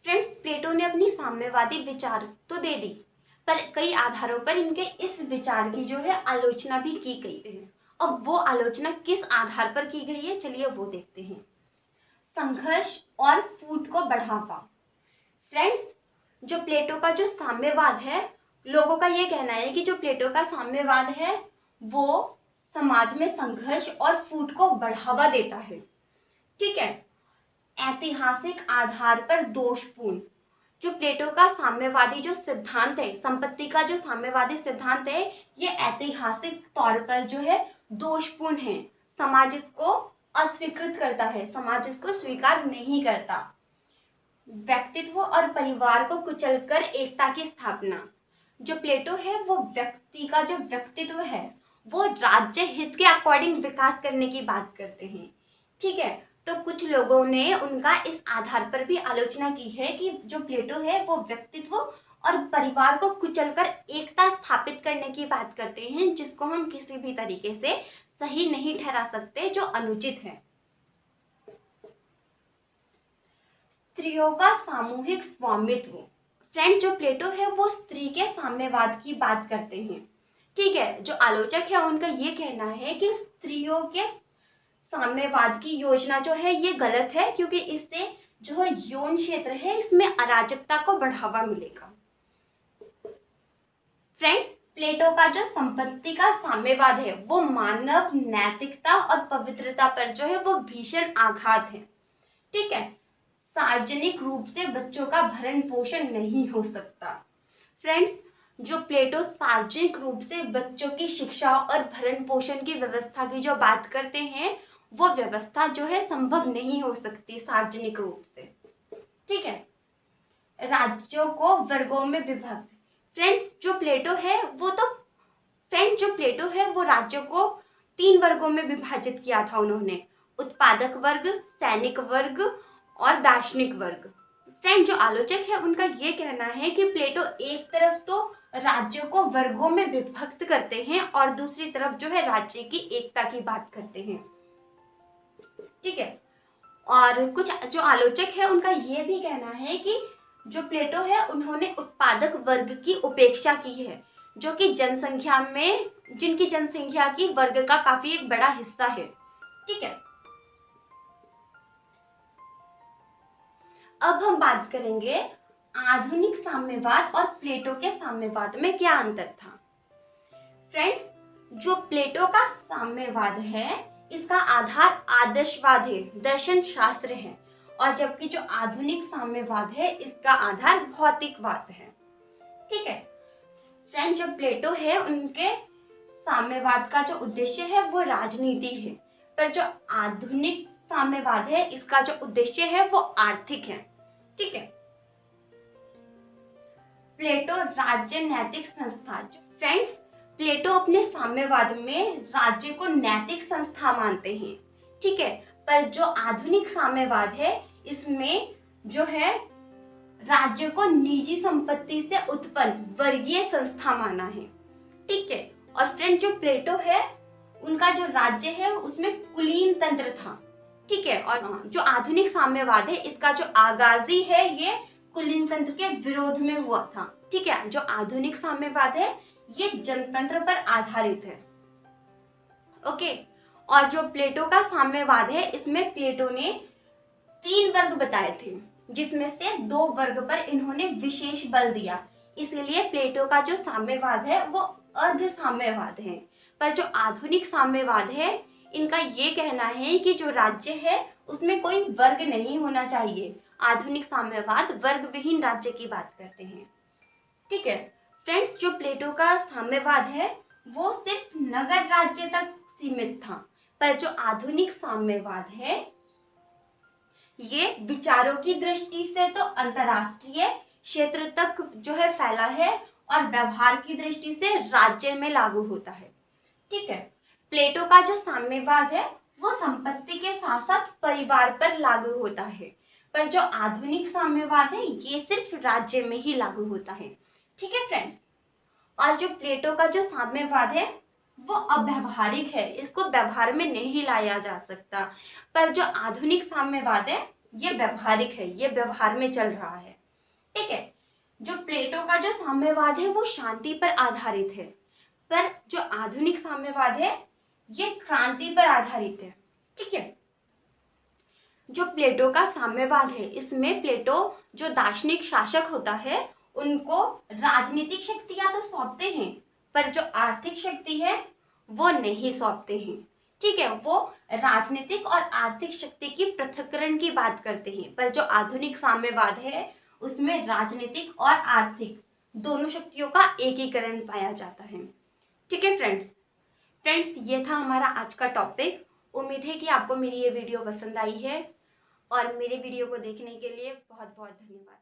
फ्रेंड्स, प्लेटो ने अपनी साम्यवादी विचार तो दे दी, पर कई आधारों पर इनके इस विचार की जो है आलोचना भी की गई है। अब वो आलोचना किस आधार पर की गई है, चलिए वो देखते हैं। संघर्ष और फूट को बढ़ावा। फ्रेंड्स, जो प्लेटो का जो साम्यवाद है, लोगों का ये कहना है कि जो प्लेटो का साम्यवाद है वो समाज में संघर्ष और फूट को बढ़ावा देता है। ठीक है, ऐतिहासिक आधार पर दोषपूर्ण। जो प्लेटो का साम्यवादी जो सिद्धांत है, संपत्ति का जो साम्यवादी सिद्धांत है, ये ऐतिहासिक तौर पर जो है दोषपूर्ण है। समाज इसको अस्वीकृत करता है, समाज इसको स्वीकार नहीं करता। व्यक्तित्व और परिवार को कुचलकर एकता की स्थापना। जो प्लेटो है वो व्यक्ति का जो व्यक्तित्व है वो राज्य हित के अकॉर्डिंग विकास करने की बात करते हैं। ठीक है, तो कुछ लोगों ने उनका इस आधार पर भी आलोचना की है कि जो प्लेटो है वो व्यक्तित्व और परिवार को कुचलकर एकता स्थापित करने की बात करते हैं, जिसको हम किसी भी तरीके से सही नहीं ठहरा सकते, जो अनुचित है। स्त्रियों का सामूहिक स्वामित्व। फ्रेंड, जो प्लेटो है वो स्त्री के साम्यवाद की बात करते हैं। ठीक है, जो आलोचक है उनका ये कहना है कि स्त्रियों के साम्यवाद की योजना जो है ये गलत है, क्योंकि इससे जो यौन क्षेत्र है इसमें अराजकता को बढ़ावा मिलेगा। फ्रेंड्स, प्लेटो का जो संपत्ति का साम्यवाद है वो मानव नैतिकता और पवित्रता पर जो है वो भीषण आघात है। ठीक है, सार्वजनिक रूप से बच्चों का भरण पोषण नहीं हो सकता। फ्रेंड्स, जो प्लेटो सार्वजनिक रूप से बच्चों की शिक्षा और भरण पोषण की व्यवस्था की जो बात करते हैं, वो व्यवस्था जो है संभव नहीं हो सकती सार्वजनिक रूप से। ठीक है, राज्यों को वर्गों में विभक्त। फ्रेंड्स, जो प्लेटो है वो राज्यों को 3 वर्गों में विभाजित किया था उन्होंने, उत्पादक वर्ग, सैनिक वर्ग और दार्शनिक वर्ग। फ्रेंड, जो आलोचक है उनका ये कहना है कि प्लेटो एक तरफ तो राज्यों को वर्गों में विभक्त करते हैं और दूसरी तरफ जो है राज्य की एकता की बात करते हैं। ठीक है, और कुछ जो आलोचक है उनका ये भी कहना है कि जो प्लेटो है उन्होंने उत्पादक वर्ग की उपेक्षा की है, जो कि जिनकी जनसंख्या की वर्ग का काफी एक बड़ा हिस्सा है। ठीक है, अब हम बात करेंगे आधुनिक साम्यवाद और प्लेटो के साम्यवाद में क्या अंतर था। फ्रेंड्स, जो प्लेटो का साम्यवाद है इसका आधार आदर्शवाद है, दर्शन शास्त्र है, और जबकि जो आधुनिक साम्यवाद है इसका आधार भौतिकवाद है। ठीक है, फ्रेंड्स, जो प्लेटो है उनके साम्यवाद का जो उद्देश्य है वो राजनीति है, पर जो आधुनिक साम्यवाद है इसका जो उद्देश्य है वो आर्थिक है। ठीक है। प्लेटो राज्य नैतिक संस्था। फ्रेंड्स, प्लेटो अपने साम्यवाद में राज्य को नैतिक संस्था मानते हैं। ठीक है। पर जो आधुनिक साम्यवाद है इसमें जो है राज्य को निजी संपत्ति से उत्पन्न वर्गीय संस्था माना है। ठीक है। और फ्रेंड, जो प्लेटो है उनका जो राज्य है उसमें कुलीन तंत्र था। ठीक है। और जो आधुनिक साम्यवाद है इसका जो आगाजी है ये कुलीन तंत्र के विरोध में हुआ था। ठीक है। जो आधुनिक साम्यवाद है ये जनतंत्र पर आधारित है। ओके। और जो प्लेटो का साम्यवाद है इसमें प्लेटो ने 3 वर्ग बताए थे, जिसमें से 2 वर्ग पर इन्होंने विशेष बल दिया। इसलिए प्लेटो का जो साम्यवाद है वो अर्ध साम्यवाद है। पर जो आधुनिक साम्यवाद है इनका ये कहना है कि जो राज्य है उसमें कोई वर्ग नहीं होना चाहिए। आधुनिक साम्यवाद वर्ग विहीन राज्य की बात करते हैं। ठीक है। फ्रेंड्स, जो प्लेटो का साम्यवाद है वो सिर्फ नगर राज्य तक सीमित था, पर जो आधुनिक साम्यवाद है ये विचारों की दृष्टि से तो अंतरराष्ट्रीय क्षेत्र तक जो है फैला है और व्यवहार की दृष्टि से राज्य में लागू होता है। ठीक है। प्लेटो का जो साम्यवाद है वो संपत्ति के साथ साथ परिवार पर लागू होता है, पर जो आधुनिक साम्यवाद है ये सिर्फ राज्य में ही लागू होता है। ठीक है फ्रेंड्स। और जो प्लेटो का जो साम्यवाद है वो अव्यावहारिक है, इसको व्यवहार में नहीं लाया जा सकता। पर जो आधुनिक साम्यवाद है ये व्यवहारिक है, ये व्यवहार में चल रहा है। ठीक है। जो प्लेटो का जो साम्यवाद है वो शांति पर आधारित है, पर जो आधुनिक साम्यवाद है ये क्रांति पर आधारित है। ठीक है। जो प्लेटो का साम्यवाद है इसमें प्लेटो जो दार्शनिक शासक होता है उनको राजनीतिक शक्तियां तो सौंपते हैं, पर जो आर्थिक शक्ति है वो नहीं सौंपते हैं। ठीक है। वो राजनीतिक और आर्थिक शक्ति की पृथक्करण की बात करते हैं, पर जो आधुनिक साम्यवाद है उसमें राजनीतिक और आर्थिक दोनों शक्तियों का एकीकरण पाया जाता है। ठीक है फ्रेंड्स, ये था हमारा आज का टॉपिक। उम्मीद है कि आपको मेरी ये वीडियो पसंद आई है और मेरे वीडियो को देखने के लिए बहुत बहुत धन्यवाद।